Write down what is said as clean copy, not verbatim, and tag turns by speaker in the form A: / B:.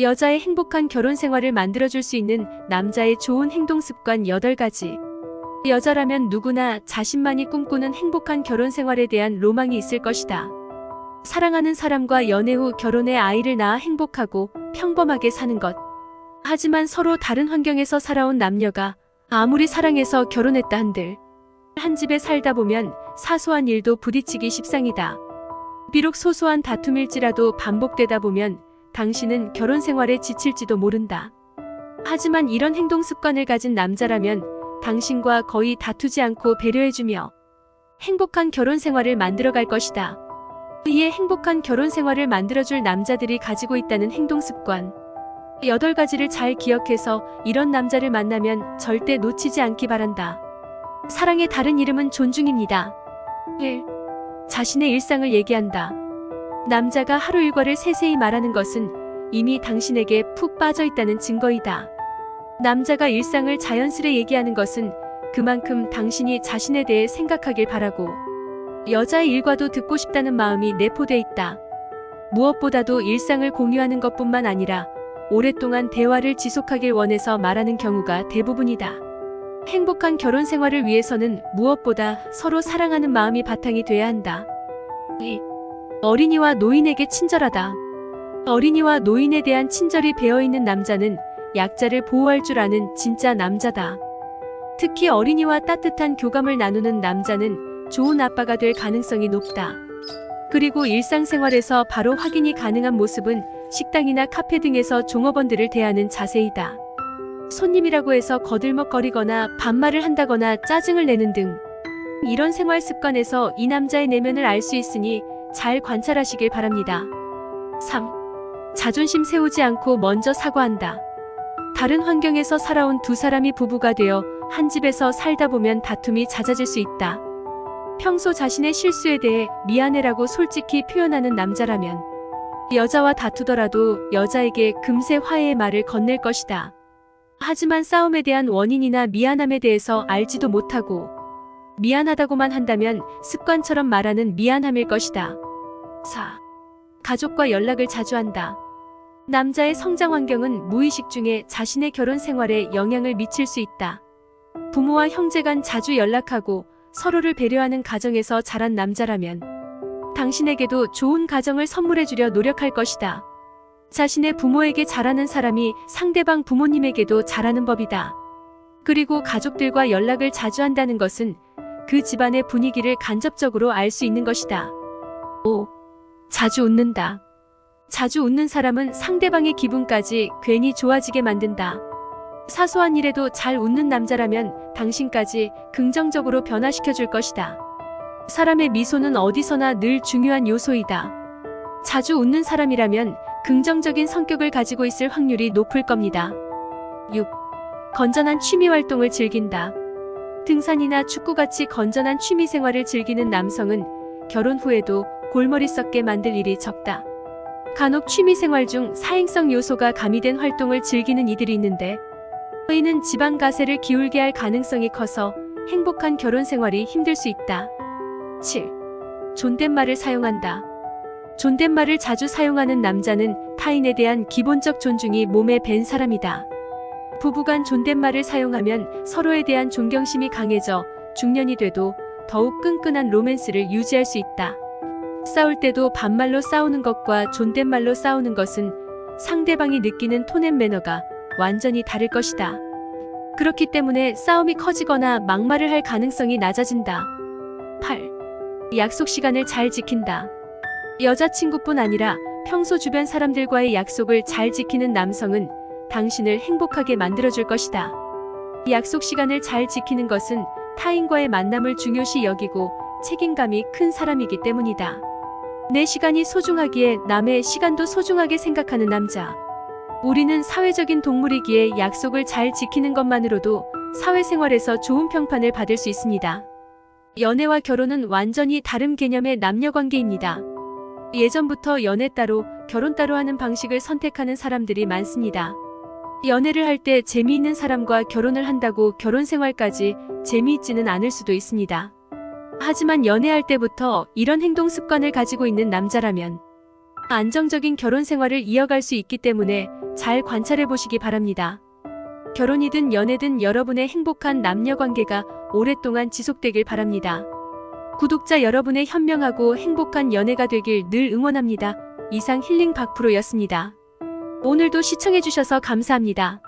A: 여자의 행복한 결혼 생활을 만들어줄 수 있는 남자의 좋은 행동 습관 8가지. 여자라면 누구나 자신만이 꿈꾸는 행복한 결혼 생활에 대한 로망이 있을 것이다. 사랑하는 사람과 연애 후 결혼해 아이를 낳아 행복하고 평범하게 사는 것. 하지만 서로 다른 환경에서 살아온 남녀가 아무리 사랑해서 결혼했다 한들 한 집에 살다 보면 사소한 일도 부딪히기 십상이다. 비록 소소한 다툼일지라도 반복되다 보면 당신은 결혼 생활에 지칠지도 모른다. 하지만 이런 행동 습관을 가진 남자라면 당신과 거의 다투지 않고 배려해주며 행복한 결혼 생활을 만들어갈 것이다. 이에 행복한 결혼 생활을 만들어줄 남자들이 가지고 있다는 행동 습관 8가지를 잘 기억해서 이런 남자를 만나면 절대 놓치지 않기 바란다. 사랑의 다른 이름은 존중입니다. 1. 자신의 일상을 얘기한다. 남자가 하루 일과를 세세히 말하는 것은 이미 당신에게 푹 빠져 있다는 증거이다. 남자가 일상을 자연스레 얘기하는 것은 그만큼 당신이 자신에 대해 생각하길 바라고 여자의 일과도 듣고 싶다는 마음이 내포돼 있다. 무엇보다도 일상을 공유하는 것뿐만 아니라 오랫동안 대화를 지속하길 원해서 말하는 경우가 대부분이다. 행복한 결혼 생활을 위해서는 무엇보다 서로 사랑하는 마음이 바탕이 돼야 한다. 2. 어린이와 노인에게 친절하다. 어린이와 노인에 대한 친절이 배어있는 남자는 약자를 보호할 줄 아는 진짜 남자다. 특히 어린이와 따뜻한 교감을 나누는 남자는 좋은 아빠가 될 가능성이 높다. 그리고 일상생활에서 바로 확인이 가능한 모습은 식당이나 카페 등에서 종업원들을 대하는 자세이다. 손님이라고 해서 거들먹거리거나 반말을 한다거나 짜증을 내는 등 이런 생활 습관에서 이 남자의 내면을 알 수 있으니 잘 관찰하시길 바랍니다. 3. 자존심 세우지 않고 먼저 사과한다. 다른 환경에서 살아온 두 사람이 부부가 되어 한 집에서 살다 보면 다툼이 잦아질 수 있다. 평소 자신의 실수에 대해 미안해라고 솔직히 표현하는 남자라면 여자와 다투더라도 여자에게 금세 화해의 말을 건넬 것이다. 하지만 싸움에 대한 원인이나 미안함에 대해서 알지도 못하고 미안하다고만 한다면 습관처럼 말하는 미안함일 것이다. 4. 가족과 연락을 자주 한다. 남자의 성장 환경은 무의식 중에 자신의 결혼 생활에 영향을 미칠 수 있다. 부모와 형제 간 자주 연락하고 서로를 배려하는 가정에서 자란 남자라면 당신에게도 좋은 가정을 선물해주려 노력할 것이다. 자신의 부모에게 잘하는 사람이 상대방 부모님에게도 잘하는 법이다. 그리고 가족들과 연락을 자주 한다는 것은 그 집안의 분위기를 간접적으로 알 수 있는 것이다. 5. 자주 웃는다. 자주 웃는 사람은 상대방의 기분까지 괜히 좋아지게 만든다. 사소한 일에도 잘 웃는 남자라면 당신까지 긍정적으로 변화시켜줄 것이다. 사람의 미소는 어디서나 늘 중요한 요소이다. 자주 웃는 사람이라면 긍정적인 성격을 가지고 있을 확률이 높을 겁니다. 6. 건전한 취미 활동을 즐긴다. 등산이나 축구같이 건전한 취미 생활을 즐기는 남성은 결혼 후에도 골머리 썩게 만들 일이 적다. 간혹 취미 생활 중 사행성 요소가 가미된 활동을 즐기는 이들이 있는데 이는 지방 가세를 기울게 할 가능성이 커서 행복한 결혼 생활이 힘들 수 있다. 7. 존댓말을 사용한다. 존댓말을 자주 사용하는 남자는 타인에 대한 기본적 존중이 몸에 밴 사람이다. 부부간 존댓말을 사용하면 서로에 대한 존경심이 강해져 중년이 돼도 더욱 끈끈한 로맨스를 유지할 수 있다. 싸울 때도 반말로 싸우는 것과 존댓말로 싸우는 것은 상대방이 느끼는 톤 앤 매너가 완전히 다를 것이다. 그렇기 때문에 싸움이 커지거나 막말을 할 가능성이 낮아진다. 8. 약속 시간을 잘 지킨다. 여자친구뿐 아니라 평소 주변 사람들과의 약속을 잘 지키는 남성은 당신을 행복하게 만들어줄 것이다. 약속 시간을 잘 지키는 것은 타인과의 만남을 중요시 여기고 책임감이 큰 사람이기 때문이다. 내 시간이 소중하기에 남의 시간도 소중하게 생각하는 남자. 우리는 사회적인 동물이기에 약속을 잘 지키는 것만으로도 사회생활에서 좋은 평판을 받을 수 있습니다. 연애와 결혼은 완전히 다른 개념의 남녀관계입니다. 예전부터 연애 따로, 결혼 따로 하는 방식을 선택하는 사람들이 많습니다. 연애를 할 때 재미있는 사람과 결혼을 한다고 결혼 생활까지 재미있지는 않을 수도 있습니다. 하지만 연애할 때부터 이런 행동 습관을 가지고 있는 남자라면 안정적인 결혼 생활을 이어갈 수 있기 때문에 잘 관찰해 보시기 바랍니다. 결혼이든 연애든 여러분의 행복한 남녀 관계가 오랫동안 지속되길 바랍니다. 구독자 여러분의 현명하고 행복한 연애가 되길 늘 응원합니다. 이상 힐링 박프로였습니다. 오늘도 시청해주셔서 감사합니다.